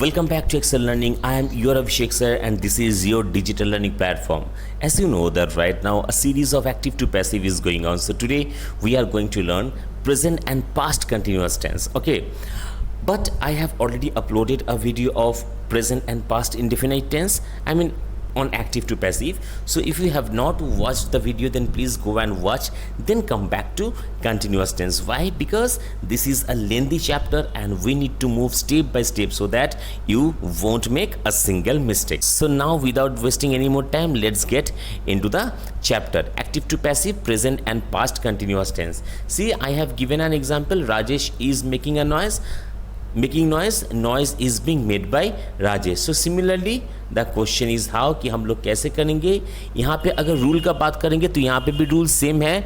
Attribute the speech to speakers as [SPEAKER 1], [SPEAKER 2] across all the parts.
[SPEAKER 1] Welcome back to Excel Learning. I am your Abhishek sir and this is your digital learning platform. As you know that right now a series of active to passive is going on. So today we are going to learn present and past continuous tense. Okay. But I have already uploaded a video of present and past indefinite tense. On active to passive. So if you have not watched the video, then please go and watch, then come back to continuous tense. Why? Because this is a lengthy chapter and we need to move step by step so that you won't make a single mistake. So now without wasting any more time, let's get into the chapter. Active to passive, present and past continuous tense. See, I have given an example. Rajesh is making a noise. Noise is being made by Rajesh. So similarly the question is how, कि हम लोग कैसे करेंगे. यहाँ पे अगर rule का बात करेंगे तो यहाँ पे भी रूल सेम है.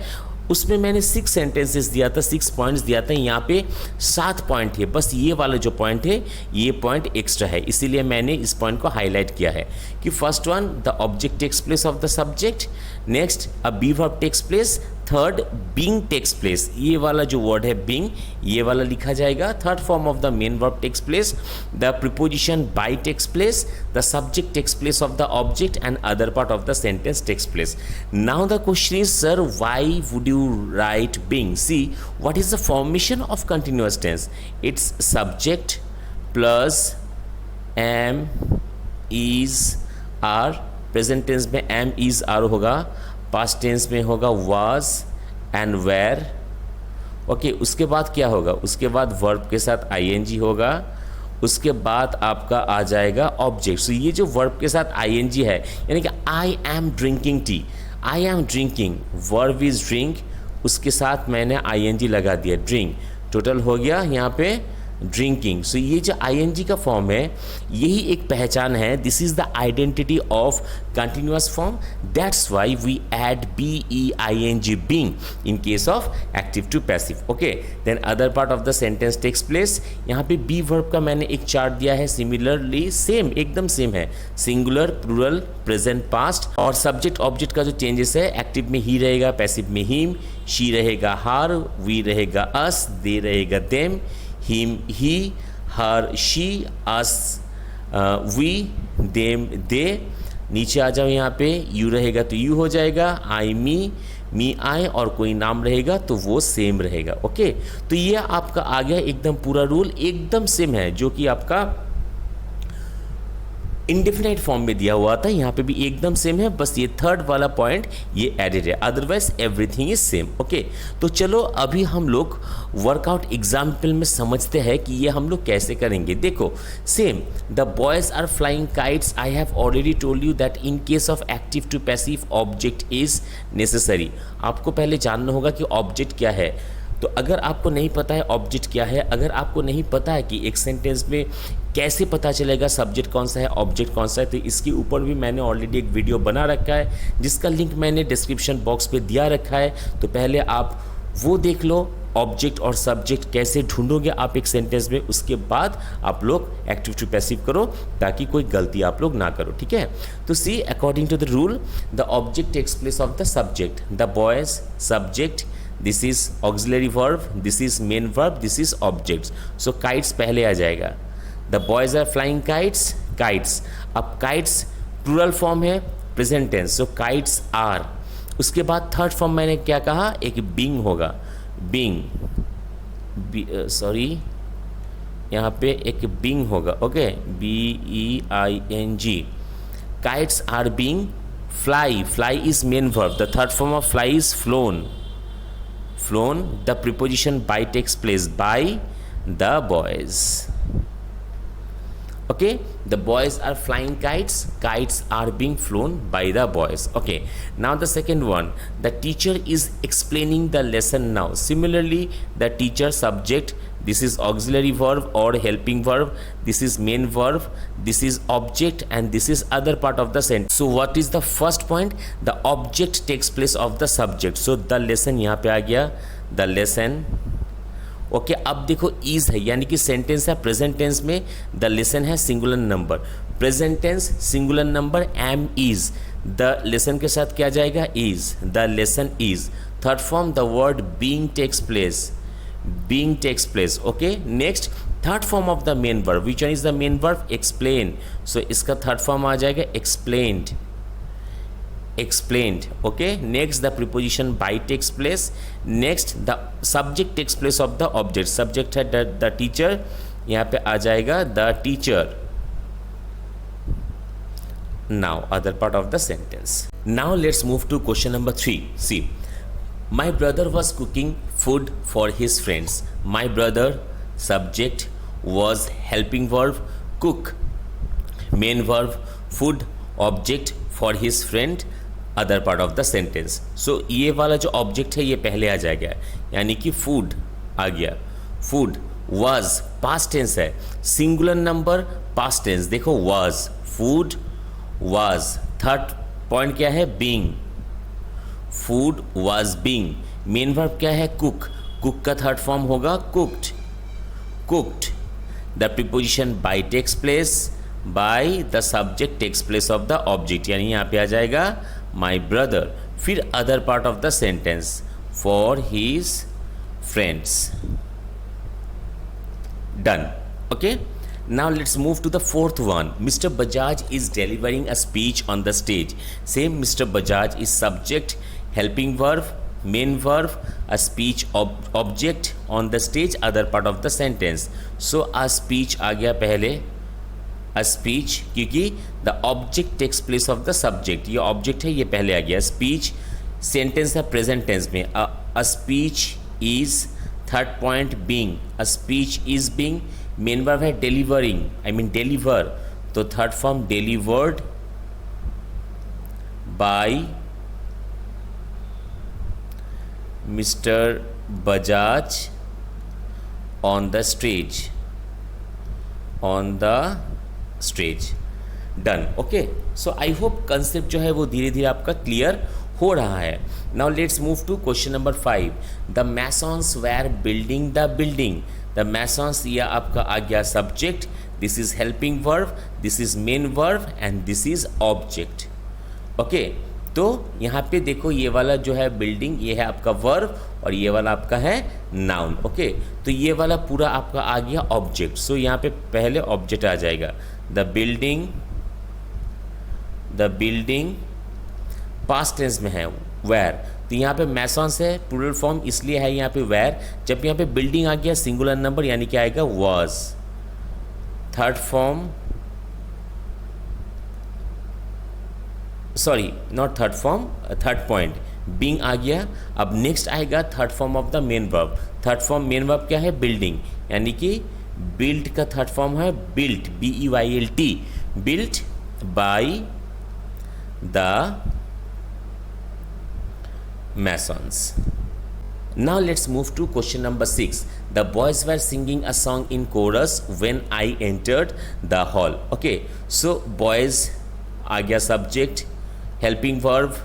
[SPEAKER 1] उसमें मैंने 6 सेंटेंसेस दिया था, 6 पॉइंट्स दिया था. यहाँ पे 7 पॉइंट है. बस ये वाला जो पॉइंट है ये पॉइंट एक्स्ट्रा है, इसीलिए मैंने इस पॉइंट को हाईलाइट किया है कि first one the object takes place of the subject, next a be verb takes place, third being takes place. ये वाला जो वर्ड है बीइंग, ये वाला लिखा जाएगा. Third form of the main verb takes place, the preposition by takes place, the subject takes place of the object and other part of the sentence takes place. Now the question is sir why would you write being? See, what is the formation of continuous tense? It's subject plus am, is, are. Present tense में am, is, are होगा. Past tense में होगा was and were. Okay, उसके बाद क्या होगा? उसके बाद verb के साथ ing होगा. उसके बाद आपका आ जाएगा ऑब्जेक्ट. सो ये जो वर्ब के साथ ing है, यानी कि I am drinking tea, I am drinking, verb is drink, उसके साथ मैंने ing लगा दिया, ड्रिंक. टोटल हो गया यहाँ पे ड्रिंकिंग. सो ये जो ing का फॉर्म है यही एक पहचान है. This is the identity of continuous form. That's why we add BEING being in case of active to passive. Okay, then other part of the sentence takes place. यहाँ पे बी वर्ब का मैंने एक चार्ट दिया है. Similarly same, एकदम same है. Singular, plural, present, past. और सब्जेक्ट ऑब्जेक्ट का जो चेंजेस है, एक्टिव में ही रहेगा, पैसिव में हिम, शी रहेगा हार, वी रहेगा अस, दे रहेगा them, him, he, her, she, us, we, them, they. नीचे आ जाओ, यहाँ पे you रहेगा तो you हो जाएगा, I, me, I, और कोई नाम रहेगा तो वो सेम रहेगा. ओके, तो ये आपका आ गया एकदम पूरा रूल, एकदम सेम है जो कि आपका इंडेफिनाइट फॉर्म में दिया हुआ था. यहाँ पे भी एकदम सेम है, बस ये थर्ड वाला पॉइंट ये एडेड है, otherwise everything is same. Okay, तो चलो अभी हम लोग वर्कआउट एग्जाम्पल में समझते हैं कि ये हम लोग कैसे करेंगे. देखो, same the boys are flying kites. I have already told you that in case of active to passive object is necessary. आपको पहले जानना होगा कि ऑब्जेक्ट क्या है. तो अगर आपको नहीं पता है ऑब्जेक्ट क्या है, अगर आपको नहीं पता है कि एक सेंटेंस में कैसे पता चलेगा सब्जेक्ट कौन सा है, ऑब्जेक्ट कौन सा है, तो इसके ऊपर भी मैंने ऑलरेडी एक वीडियो बना रखा है जिसका लिंक मैंने डिस्क्रिप्शन बॉक्स पे दिया रखा है. तो पहले आप वो देख लो, ऑब्जेक्ट और सब्जेक्ट कैसे ढूंढोगे आप एक सेंटेंस में. उसके बाद आप लोग एक्टिव टू पैसिव करो ताकि कोई गलती आप लोग ना करो. ठीक है, तो see according to the rule the object takes place of the subject, the boys subject, this is auxiliary verb, this is main verb, this is objects. So kites पहले आ जाएगा. The boys are flying kites, kites. अब kites plural form है, present tense, so kites are. उसके बाद third form मैंने क्या कहा, एक बीइंग होगा, बीइंग, सॉरी यहाँ पे एक बीइंग होगा. Okay, BEING. Kites are being. Fly, fly is main verb. The third form of fly is flown, flown. The preposition by takes place by the boys. Okay, the boys are flying kites, kites are being flown by the boys. Okay, now the second one, the teacher is explaining the lesson now. Similarly, the teacher subject, this is auxiliary verb or helping verb, this is main verb, this is object and this is other part of the sentence. So what is the first point? The object takes place of the subject. So the lesson यहाँ पे आ गया, the lesson. Okay, अब देखो is है, यानी कि sentence है present tense में, द लेसन है singular number, present tense singular number am is, the lesson के साथ क्या जाएगा, is, the lesson is. Third form the word being takes place, being takes place. Okay, next third form of the main verb, which one is the main verb? Explain. So इसका third form आ जाएगा explained. Explained. Okay. Next the preposition by takes place. Next the subject takes place of the object. Subject है the teacher, यहाँ पे आ जाएगा the teacher. Now other part of the sentence. Now let's move to question number 3. See, my brother was cooking food for his friends. My brother, subject, was helping verb, cook, main verb, food, object, for his friend, other part of the sentence. So ये वाला जो object है ये पहले आ जाएगा, यानी कि food आ गया. food was past tense है, singular number past tense. देखो was, food was. Third point क्या है? Being. Food was being. Main verb क्या है? कुक. कुक का थर्ड फॉर्म होगा cooked. Cooked. The preposition by takes place, by the subject takes place of the object, यानी यहाँ पे आ जाएगा माई ब्रदर. फिर other part of the sentence, for his friends. Done. Okay. Now let's move to the fourth one. Mr. Bajaj is delivering a speech on the stage. Same, Mr. Bajaj is subject, helping verb, main verb, a speech object on the stage, other part of the sentence. So a speech आ गया पहले, a speech, क्योंकि the object takes place of the subject. ये object है, ये पहले आ गया. Speech sentence है present tense में. A speech is, third point being, a speech is being. Main verb है डिलीवरिंग, आई मीन डिलीवर, तो third form delivered by mister Bajaj on the stage. On the stage. Done. Okay. So I hope concept जो है वो धीरे धीरे आपका clear हो रहा है. Now let's move to question number 5. The masons were building the building. The masons, यह आपका आ गया subject, this is helping verb, this is main verb and this is object. Okay. तो यहाँ पे देखो ये वाला जो है बिल्डिंग, ये है आपका वर्ब और ये वाला आपका है नाउन. ओके. तो ये वाला पूरा आपका आ गया ऑब्जेक्ट. सो यहाँ पे पहले ऑब्जेक्ट आ जाएगा the building. The building past tense में है वेर, तो यहाँ पे मैसन्स है प्लूरल फॉर्म, इसलिए है यहाँ पे वेर. जब यहाँ पे बिल्डिंग आ गया सिंगुलर नंबर, यानी क्या आएगा? Was. Third form, sorry not third form, third point being आ गया. अब नेक्स्ट आएगा third form of the main verb. Third form main verb क्या है? बिल्डिंग, यानी कि बिल्ड का थर्ड फॉर्म है built, BEYLT, built by the masons. Now let's move to question number 6. The boys were singing a song in chorus when I entered the hall. Okay, so boys आ गया subject, helping verb,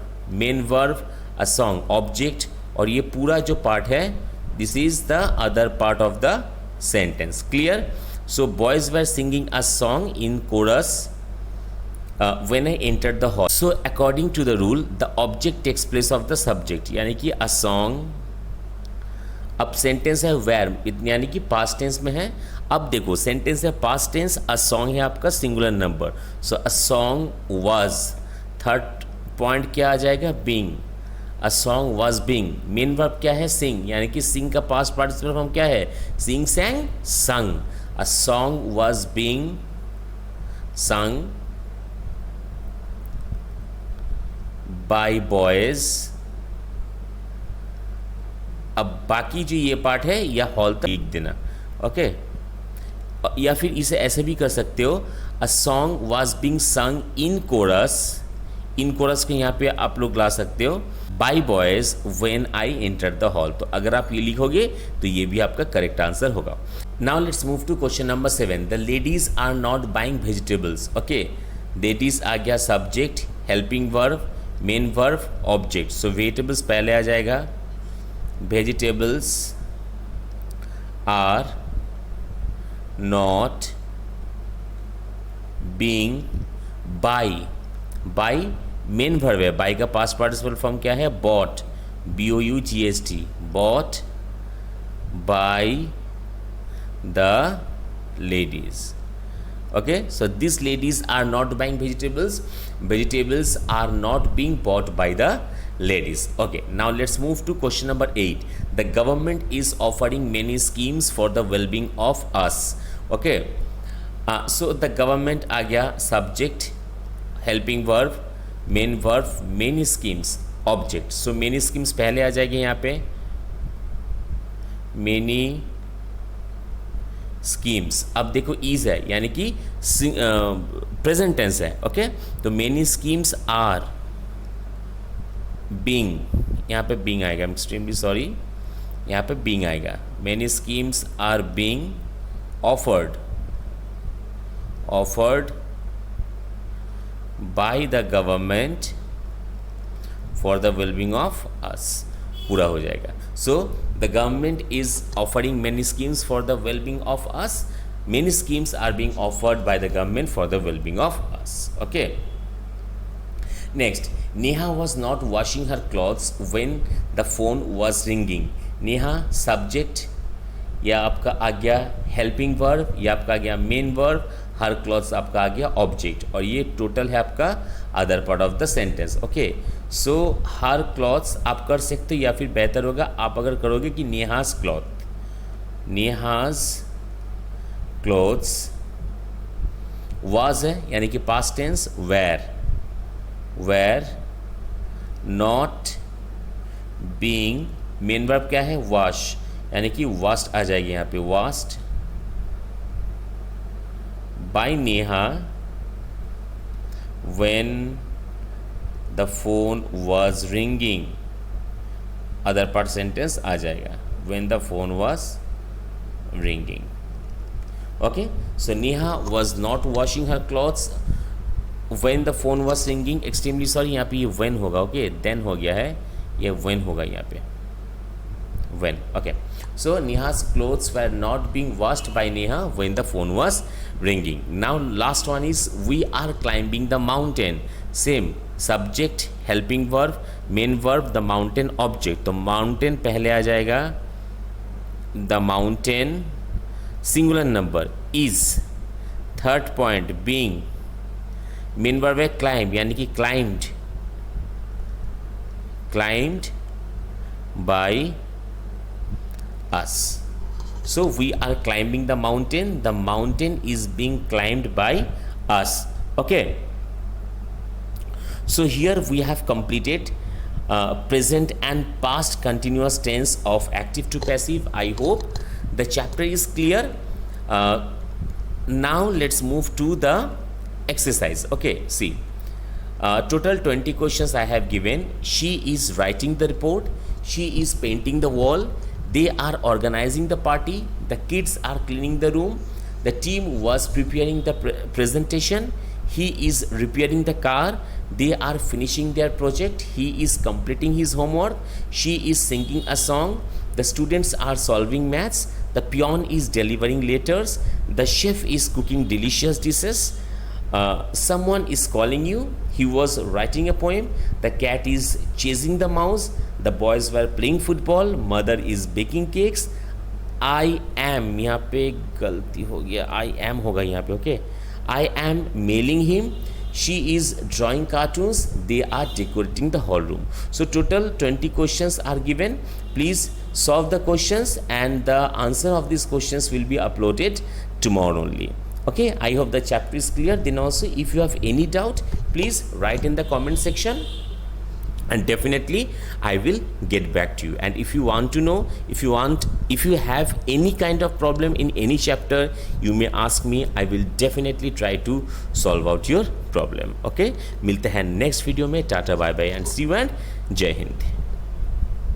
[SPEAKER 1] main verb, a song object, और ये पूरा जो part है this is the other part of the sentence. Clear? So boys were singing a song in chorus when I entered the hall. So according to the rule, the object takes place of the subject, यानी कि a song. अब sentence है where, यानी कि past tense में है. अब देखो सेंटेंस है पास्ट टेंस, a song है आपका singular number. So a song was. Third point क्या आ जाएगा? being. a song was being. Main verb क्या है? sing, यानी कि sing का पास्ट पार्टिसिपल फॉर्म क्या है? sing, sang, sung. a song was being sung by boys. अब बाकी जो ये पार्ट है या हॉल तक लिख देना. ओके. या फिर इसे ऐसे भी कर सकते हो, अ सॉन्ग वाज बीइंग संग इन कोरस. इन कोरस को यहाँ पे आप लोग ला सकते हो by boys when I enter the hall. तो अगर आप ये लिखोगे तो ये भी आपका करेक्ट आंसर होगा. Now let's move to question number 7. The ladies are not buying vegetables. Okay. Ladies आ गया subject, helping verb, main verb, object. So vegetables पहले आ जाएगा. Vegetables are not being buy. Buy main verb है, buy का past participle form क्या है? Bought, BOUGHT, bought by the ladies. Okay, so these ladies are not buying vegetables. Vegetables are not being bought by the ladies. Okay, now let's move to question number 8. The government is offering many schemes for the well-being of us. Okay, so the government आ गया subject, helping verb, main verb, many schemes, object. So many schemes पहले आ जाएगी यहाँ पे, many schemes. अब देखो ease है यानी कि प्रेजेंट टेंस है. ओके, तो मेनी स्कीम्स आर बीइंग, यहाँ पे बीइंग आएगा. आई एम एक्सट्रीमली सॉरी, यहाँ पे बीइंग आएगा. Many schemes are being offered by the government for the wellbeing of us. पूरा हो जाएगा. So the government is offering many schemes for the well-being of us. Many schemes are being offered by the government for the well-being of us. Okay. Next, Neha was not washing her clothes when the phone was ringing. Neha subject या आपका आ गया helping verb या आपका आ गया main verb. हर clothes आपका आ गया ऑब्जेक्ट और ये टोटल है आपका other part of the sentence. Okay, so her clothes आप कर सकते हो या फिर बेहतर होगा आप अगर करोगे कि नेहाज क्लॉथ्स वाज है यानी कि past tense, were not being, main verb क्या है वॉश यानी कि वॉश्ड आ जाएगी यहाँ पे, washed by Neha when the phone was ringing. Other part sentence आ जाएगा when the phone was ringing. Okay, so Neha was not washing her clothes when the phone was ringing. Extremely sorry, यहाँ पे ये when होगा. Okay, then हो गया है, ये when होगा यहाँ पे, when. Okay, so Neha's clothes were not being washed by Neha when the phone was ringing. Now last one is we are climbing the mountain. Same subject, helping verb, main verb, the mountain object. तो mountain पहले आ जाएगा, the mountain singular number is, third point being, main verb है climb यानी कि climbed by us. So we are climbing the mountain. The mountain is being climbed by us. Okay. So here we have completed present and past continuous tense of active to passive. I hope the chapter is clear. Now let's move to the exercise. Okay. See, total 20 questions I have given. She is writing the report. She is painting the wall. They are organizing the party. The kids are cleaning the room. The team was preparing the presentation. He is repairing the car. They are finishing their project. He is completing his homework. She is singing a song. The students are solving maths. The peon is delivering letters. The chef is cooking delicious dishes. Someone is calling you. He was writing a poem. The cat is chasing the mouse. The boys were playing football. Mother is baking cakes. I am, यहाँ पे गलती हो गया, I am होगा यहाँ पे. Okay, I am mailing him. She is drawing cartoons. They are decorating the hall room. So total 20 questions are given. Please solve the questions and the answer of these questions will be uploaded tomorrow only. Okay, I hope the chapter is clear. Then also if you have any doubt, please write in the comment section and definitely I will get back to you. And if you want to know, if you have any kind of problem in any chapter, you may ask me. I will definitely try to solve out your problem. Okay, मिलते हैं next video में. Tata bye bye and see you and जय हिंद.